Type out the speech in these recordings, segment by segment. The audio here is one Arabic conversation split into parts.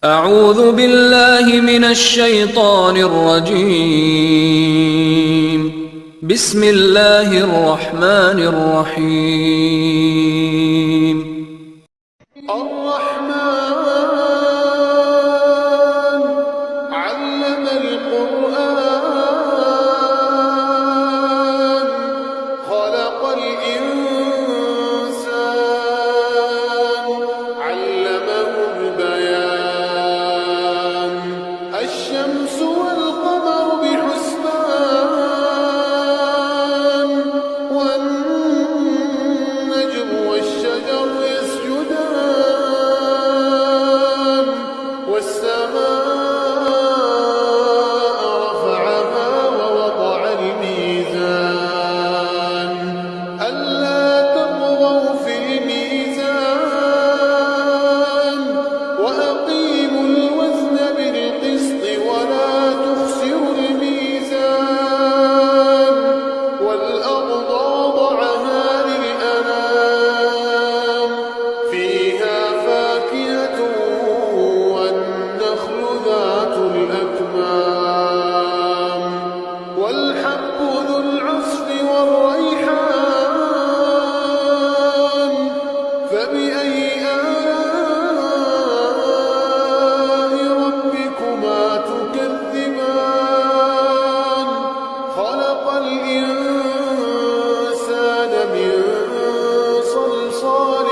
أعوذ بالله من الشيطان الرجيم. بسم الله الرحمن الرحيم. الرحمن علم القرآن خلق الإنسان علمه البيان الشمس والقمر بحسبان والنجم والشجر يسجدان والسماء رفعها ووضع الميزان ألا تطغوا في الميزان وأقيموا الوزن بالقسط ولا تخسروا الميزان والأرض وضعها للأنام فيها فاكهة والنخل ذات الأكمام والحب ذو العصف والريحان فبأي آلاء ربكما تكذبان خلق الإنسان من صلصال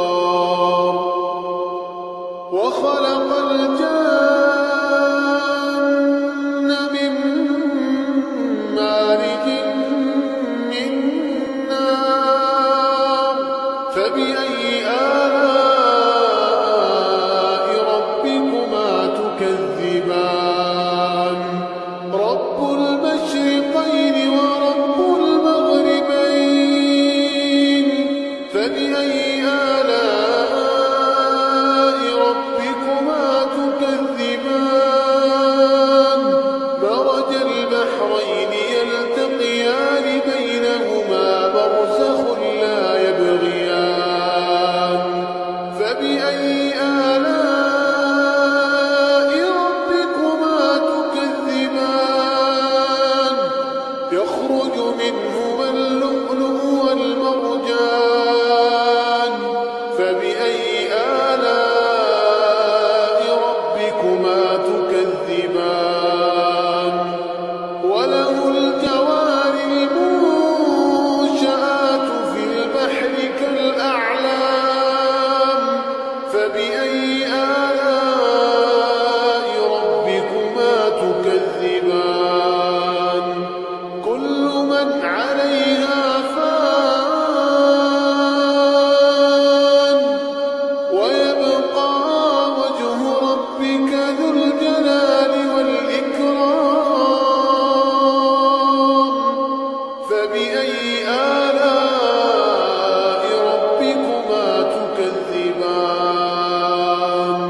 كالفخار وخلق الجن من مارج من نار فبأي آلاء ربكما تكذبان رب المشرقين ورب المغربين فبأي آلاء ربكما تكذبان مرج البحرين يلتقيان بينهما برزخ لا يبغيان فبأي آلاء ربكما تكذبان يخرج منهما اللؤلؤ والمرجان فبأي آلاء ربكما تكذبان وله الجوار المنشآت في البحر كالأعلام فبأي آلاء ربكما تكذبان كل من عليها فان ويبقى وجه ربك ذو الجلال والإكرام فبأي آلاء ربكما تكذبان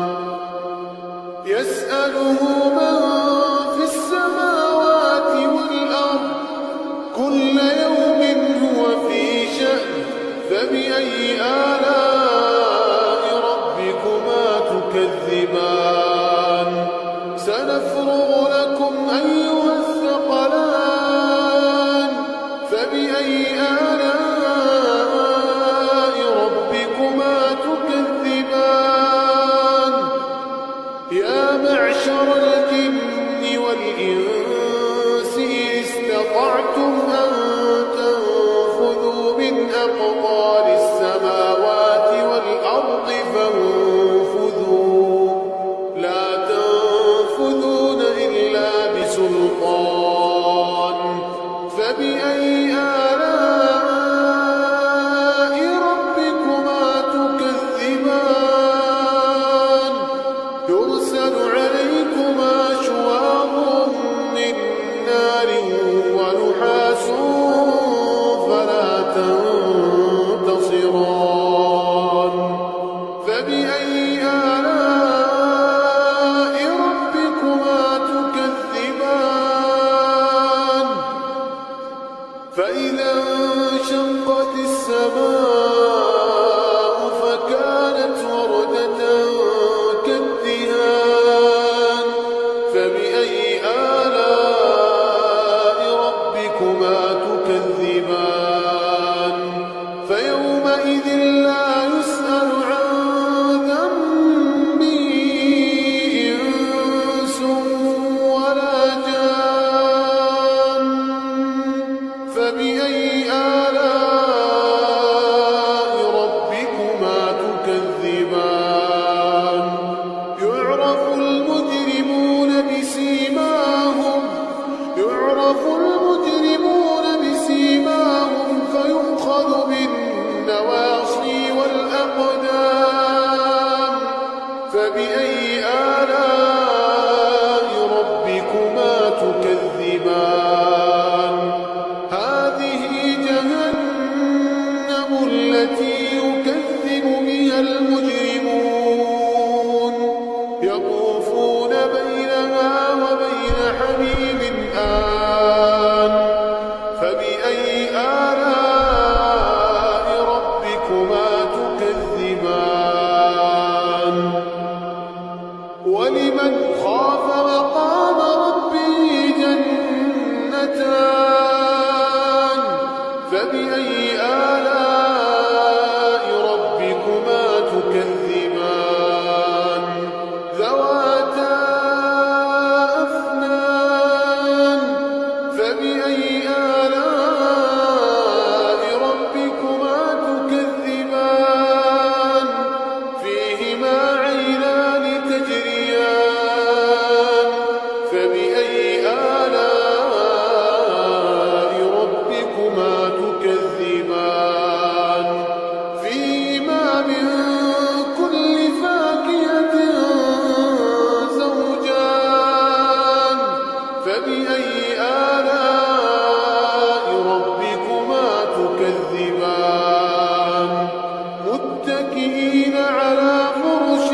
متكئين على فرش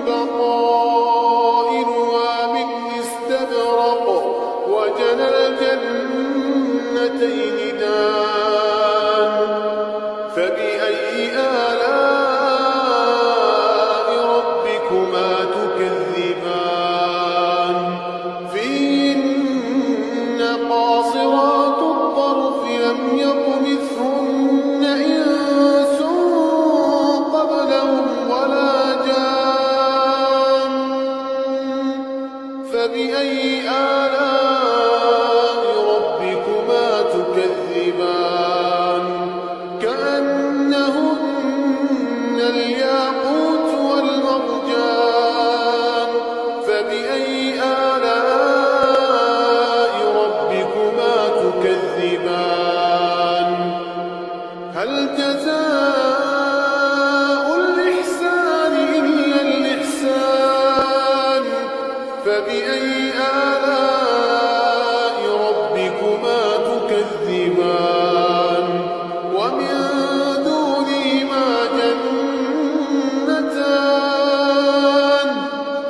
بطائنها من استبرق وجنى الجنتين دان فبأي آلاء ربكما تكذبان فيهن قاصرات الطرف لم يطمثهن إنس قبلهم ولا جان فبأي آلاء ربكما تكذبان كأنهن الياقوت والمرجان فبأي آلاء ربكما تكذبان هل جزاء الإحسان إلا الإحسان فبأي آلاء ربكما تكذبان ومن دونهما جنتان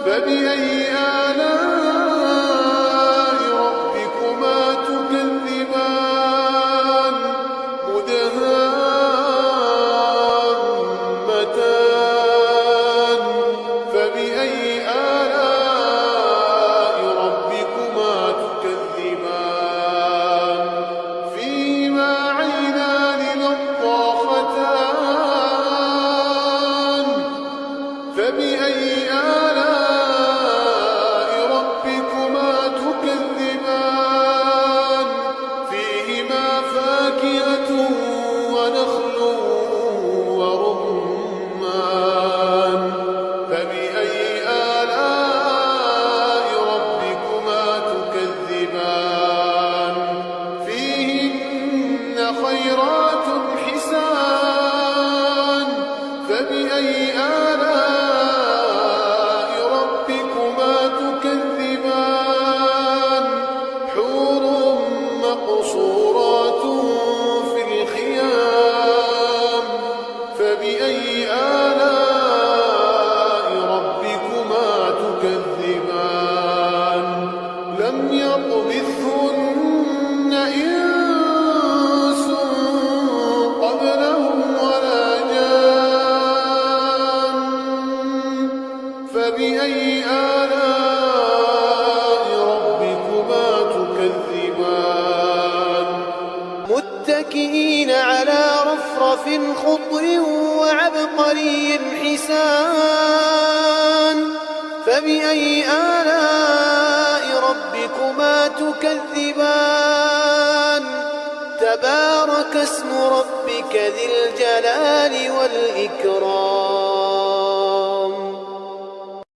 فبأي آلاء ربكما تكذبان مدهامتان فبأي آلاء ربكما تكذبان فيهما عينان نضاختان فبأي آلاء ربكما تكذبان فيهما فاكهة ونخل ورمان فبأي آلاء ربكما تكذبان فيهن خيرات حسان فبأي آلاء ربكما تكذبان حور مقصورات في الخيام فبأي آلاء ربكما تكذبان لم يطمثهن إنس قبلهم ولا جان فبأي آلاء ربكما تكذبان متكئين على رفرف خضر وعبقري حسان فبأي آلاء ربكما تكذبان تبارك اسم ربك ذي الجلال والإكرام